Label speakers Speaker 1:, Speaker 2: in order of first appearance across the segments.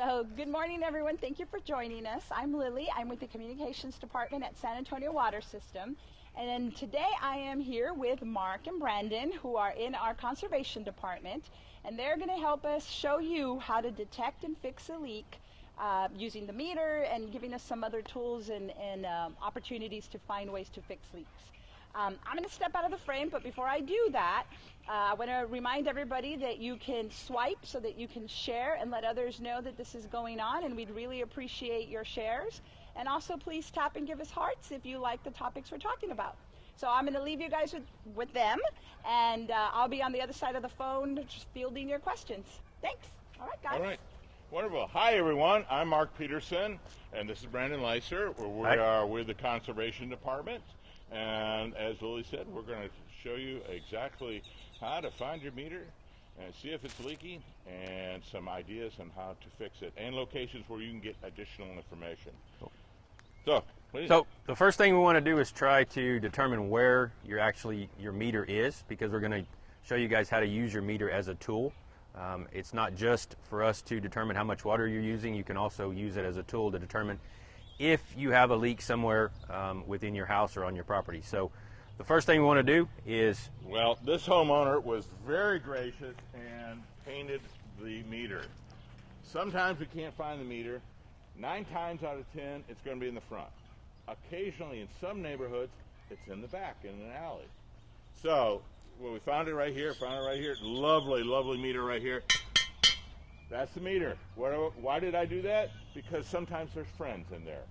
Speaker 1: So good morning, everyone. Thank you for joining us. I'm Lily. I'm with the Communications Department at San Antonio Water System. And today I am here with Mark and Brandon, who are in our Conservation Department. And they're going to help us show you how to detect and fix a leak using the meter and giving us some other tools and opportunities to find ways to fix leaks. I'm going to step out of the frame, but before I do that, I want to remind everybody that you can swipe so that you can share and let others know that this is going on, and we'd really appreciate your shares. And also please tap and give us hearts if you like the topics we're talking about. So I'm going to leave you guys with them, and I'll be on the other side of the phone just fielding your questions. Thanks. All right, guys.
Speaker 2: All right. Wonderful. Hi, everyone. I'm Mark Peterson, and this is Brandon Leiser. We are with the Conservation Department. And as Lily said, we're going to show you exactly how to find your meter and see if it's leaky and some ideas on how to fix it and locations where you can get additional information. So, please.
Speaker 3: So the first thing we want to do is try to determine where your meter is, because we're going to show you guys how to use your meter as a tool. It's not just for us to determine how much water you're using. You can also use it as a tool to determine if you have a leak somewhere within your house or on your property. So the first thing we want to do is...
Speaker 2: Well, this homeowner was very gracious and painted the meter. Sometimes we can't find the meter. 9 times out of 10, it's going to be in the front. Occasionally, in some neighborhoods, it's in the back, in an alley. So, well, we found it right here, Lovely, lovely meter right here. That's the meter. Why did I do that? Because sometimes there's friends in there,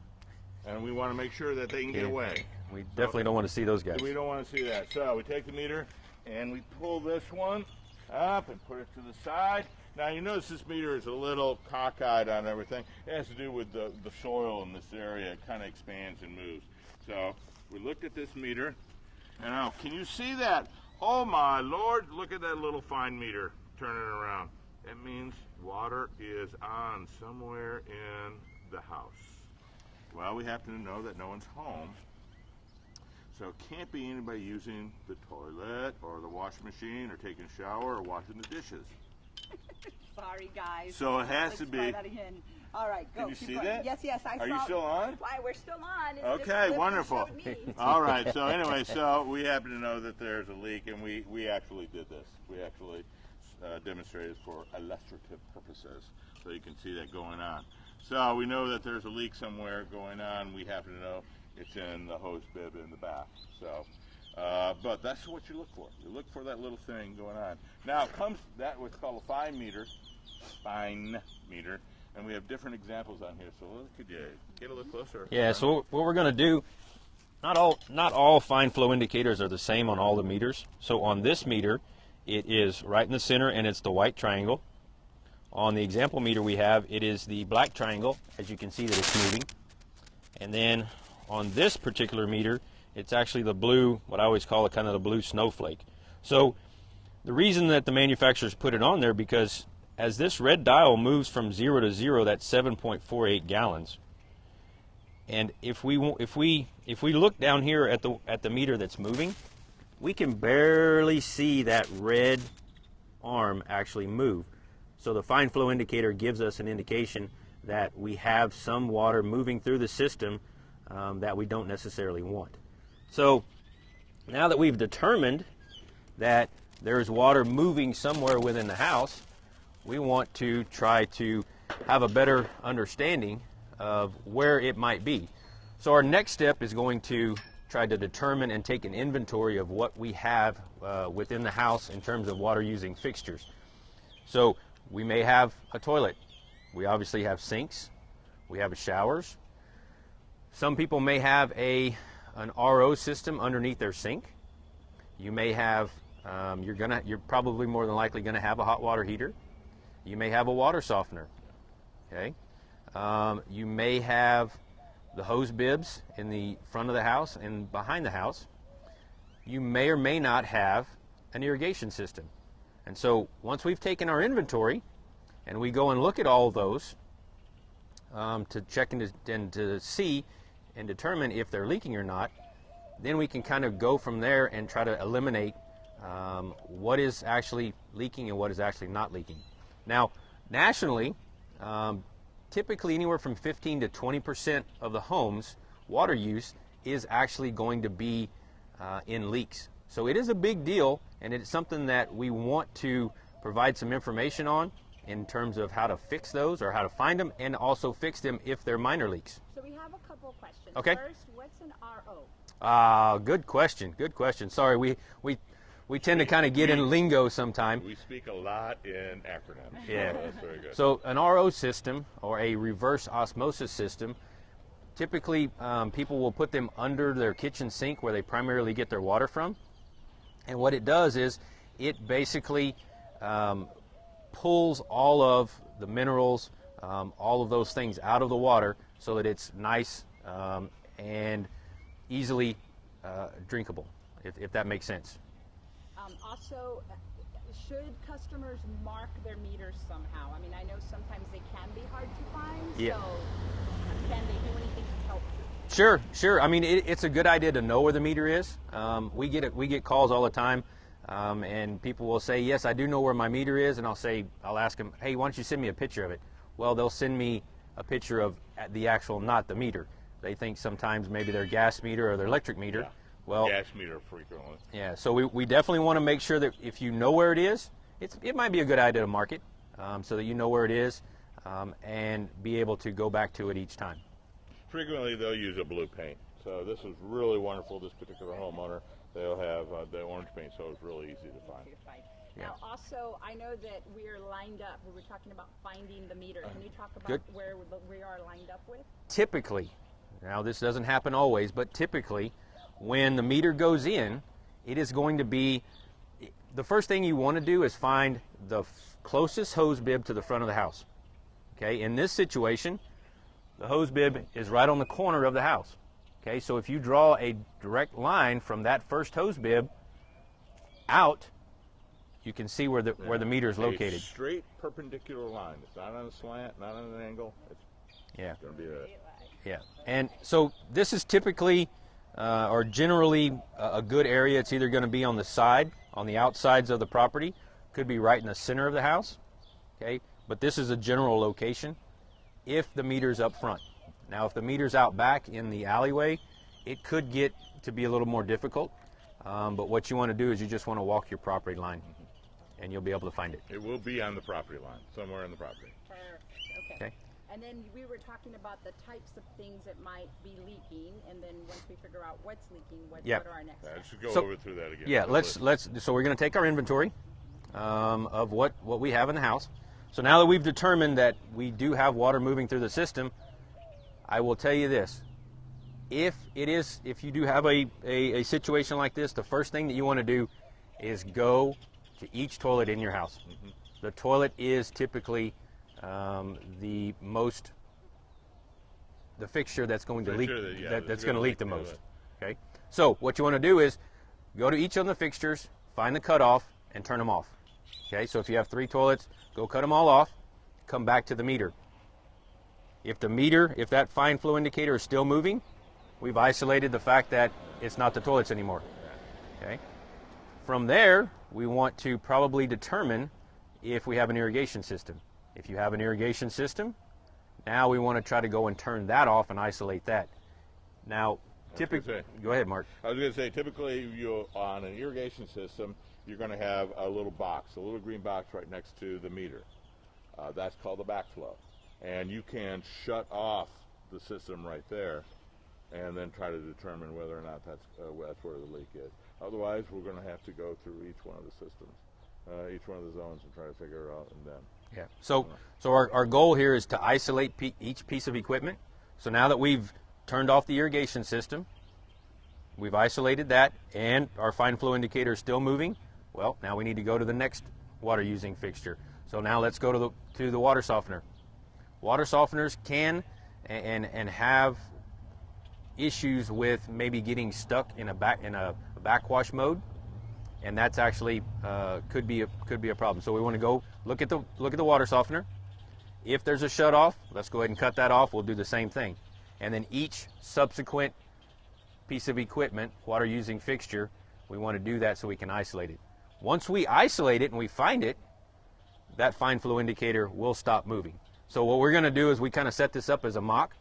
Speaker 2: and we want to make sure that they can get away.
Speaker 3: We definitely don't want to see those guys.
Speaker 2: We don't want to see that. So we take the meter, and we pull this one up and put it to the side. Now, you notice this meter is a little cockeyed on everything. It has to do with the soil in this area. It kind of expands and moves. So we looked at this meter, and now, can you see that? Oh, my Lord, look at that little fine meter turning around. It means water is on somewhere in the house. Well, we happen to know that no one's home, so it can't be anybody using the toilet or the washing machine or taking a shower or washing the dishes.
Speaker 1: Sorry, guys.
Speaker 2: So it has
Speaker 1: Let's
Speaker 2: to be.
Speaker 1: try that again. All right, go.
Speaker 2: Can you see that?
Speaker 1: Yes, I saw.
Speaker 2: Are you still on?
Speaker 1: Why, we're still on.
Speaker 2: Okay, wonderful. All right, so anyway, so we happen to know that there's a leak, and we actually did this. We actually demonstrated for illustrative purposes, so you can see that going on. So we know that there's a leak somewhere going on. We happen to know it's in the hose bib in the back. So, but that's what you look for. You look for that little thing going on. Now comes that what's called a fine meter, and we have different examples on here. So could you get a little closer?
Speaker 3: Yeah. So what we're going to do, not all fine flow indicators are the same on all the meters. So on this meter, it is right in the center, and it's the white triangle. On the example meter we have, it is the black triangle, as you can see that it's moving. And then on this particular meter, it's actually the blue, what I always call it, kind of the blue snowflake. So the reason that the manufacturers put it on there, because as this red dial moves from 0 to 0, that's 7.48 gallons. And if we look down here at the meter that's moving, we can barely see that red arm actually move. So the fine flow indicator gives us an indication that we have some water moving through the system that we don't necessarily want. So now that we've determined that there's water moving somewhere within the house, we want to try to have a better understanding of where it might be. So our next step is going to try to determine and take an inventory of what we have within the house in terms of water using fixtures. So we may have a toilet. We obviously have sinks. We have showers. Some people may have an RO system underneath their sink. You may have, you're probably more than likely going to have a hot water heater. You may have a water softener. Okay. You may have the hose bibs in the front of the house and behind the house. You may or may not have an irrigation system. And so once we've taken our inventory and we go and look at all of those to check and to see and determine if they're leaking or not, then we can kind of go from there and try to eliminate what is actually leaking and what is actually not leaking. Now, nationally, typically anywhere from 15 to 20% of the homes' water use is actually going to be in leaks. So it is a big deal, and it's something that we want to provide some information on in terms of how to fix those or how to find them, and also fix them if they're minor leaks.
Speaker 1: So we have a couple of questions.
Speaker 3: Okay.
Speaker 1: First, what's an RO?
Speaker 3: Good question. Good question. Sorry, we tend to kind of get in lingo sometime.
Speaker 2: We speak a lot in acronyms.
Speaker 3: Yeah.
Speaker 2: That's very good.
Speaker 3: So an RO system, or a reverse osmosis system, typically people will put them under their kitchen sink where they primarily get their water from. And what it does is it basically pulls all of the minerals, all of those things out of the water so that it's nice and easily drinkable, if that makes sense.
Speaker 1: Also, should customers mark their meters somehow? I mean, I know sometimes they can be hard to find,
Speaker 3: Yeah.
Speaker 1: so can they do anything to help?
Speaker 3: Sure. I mean, it's a good idea to know where the meter is. We get calls all the time, and people will say, yes, I do know where my meter is, and I'll ask them, hey, why don't you send me a picture of it? Well, they'll send me a picture of the actual, not the meter. They think sometimes maybe their gas meter or their electric meter.
Speaker 2: Yeah.
Speaker 3: Well,
Speaker 2: Gas meter frequently.
Speaker 3: yeah, so we definitely want to make sure that if you know where it is, it might be a good idea to mark it so that you know where it is and be able to go back to it each time.
Speaker 2: Frequently they'll use a blue paint. So this is really wonderful. This particular homeowner, they'll have the orange paint, so it's really easy to find.
Speaker 3: Yeah.
Speaker 1: Now, also, I know that we are lined up. We were talking about finding the meter. Can you talk about
Speaker 3: Good.
Speaker 1: where we are lined up with?
Speaker 3: Typically, now this doesn't happen always, but typically when the meter goes in, it is going to be, the first thing you want to do is find the closest hose bib to the front of the house. Okay, in this situation, the hose bib is right on the corner of the house. Okay, so if you draw a direct line from that first hose bib out, you can see where the meter is located.
Speaker 2: A straight perpendicular line. It's not on a slant, not on an angle. It's going to be
Speaker 3: Yeah, and so this is typically or generally a good area. It's either going to be on the side, on the outsides of the property, could be right in the center of the house. Okay, but this is a general location if the meter's up front. Now, if the meter's out back in the alleyway, it could get to be a little more difficult. But what you want to do is you just want to walk your property line, and you'll be able to find it.
Speaker 2: It will be on the property line, somewhere in the property.
Speaker 1: Perfect.
Speaker 3: Okay.
Speaker 1: And then we were talking about the types of things that might be leaking, and then once we figure out what's leaking, what are our next steps?
Speaker 2: Let's go over through that again.
Speaker 3: Yeah, so we're going to take our inventory of what we have in the house. So now that we've determined that we do have water moving through the system, I will tell you this. If you do have a situation like this, the first thing that you want to do is go to each toilet in your house. Mm-hmm. The toilet is typically the fixture that's going to leak, that's going to leak the most. Okay, so what you want to do is go to each of the fixtures, find the cutoff, and turn them off. Okay, so if you have 3 toilets, go cut them all off, come back to the meter. If that fine flow indicator is still moving, we've isolated the fact that it's not the toilets anymore. Okay, from there, we want to probably determine if we have an irrigation system. If you have an irrigation system, now we want to try to go and turn that off and isolate that. Now, typically, go ahead, Mark.
Speaker 2: I was going to say, typically, on an irrigation system, you're going to have a little box, a little green box right next to the meter. That's called the backflow. And you can shut off the system right there and then try to determine whether or not that's where the leak is. Otherwise, we're going to have to go through each one of the systems, each one of the zones, and try to figure it out and then.
Speaker 3: Yeah. So our goal here is to isolate each piece of equipment. So now that we've turned off the irrigation system, we've isolated that, and our fine flow indicator is still moving, well, now we need to go to the next water using fixture. So now let's go to the water softener. Water softeners can and have issues with maybe getting stuck in a backwash mode, and that's actually could be a problem. So we want to go look at the water softener. If there's a shut off, let's go ahead and cut that off. We'll do the same thing, and then each subsequent piece of equipment, water using fixture, we want to do that so we can isolate it. Once we isolate it and we find it, that fine flow indicator will stop moving. So what we're going to do is we kind of set this up as a mock.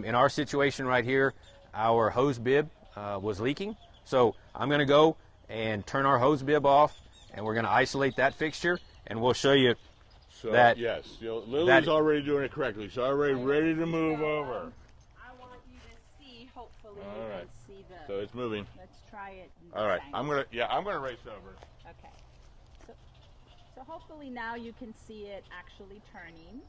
Speaker 3: In our situation right here, our hose bib was leaking. So I'm going to go and turn our hose bib off, and we're going to isolate that fixture, and we'll show you
Speaker 2: so,
Speaker 3: that.
Speaker 2: Yes, Lily's already doing it correctly. She's already ready to move over.
Speaker 1: I want you to see, hopefully
Speaker 2: All
Speaker 1: you
Speaker 2: right.
Speaker 1: can see the...
Speaker 2: So it's moving.
Speaker 1: Let's try it.
Speaker 2: All right, I'm gonna race over.
Speaker 1: Okay. So hopefully now you can see it actually turning.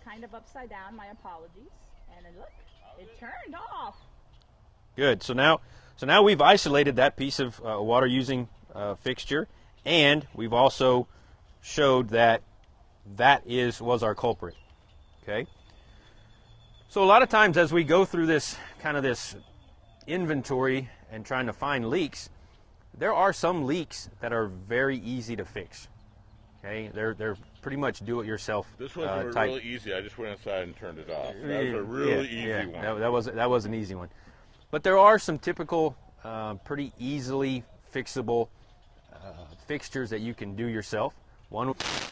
Speaker 1: Kind of upside down, my apologies. And then look, it turned off.
Speaker 3: Good. So now we've isolated that piece of water using fixture, and we've also showed that was our culprit. Okay. So a lot of times as we go through this inventory and trying to find leaks, there are some leaks that are very easy to fix. Okay, they're pretty much do-it-yourself.
Speaker 2: This one's
Speaker 3: type.
Speaker 2: really easy. I just went inside and turned it off. That was a really easy one.
Speaker 3: That was an easy one. But there are some typical, pretty easily fixable fixtures that you can do yourself. One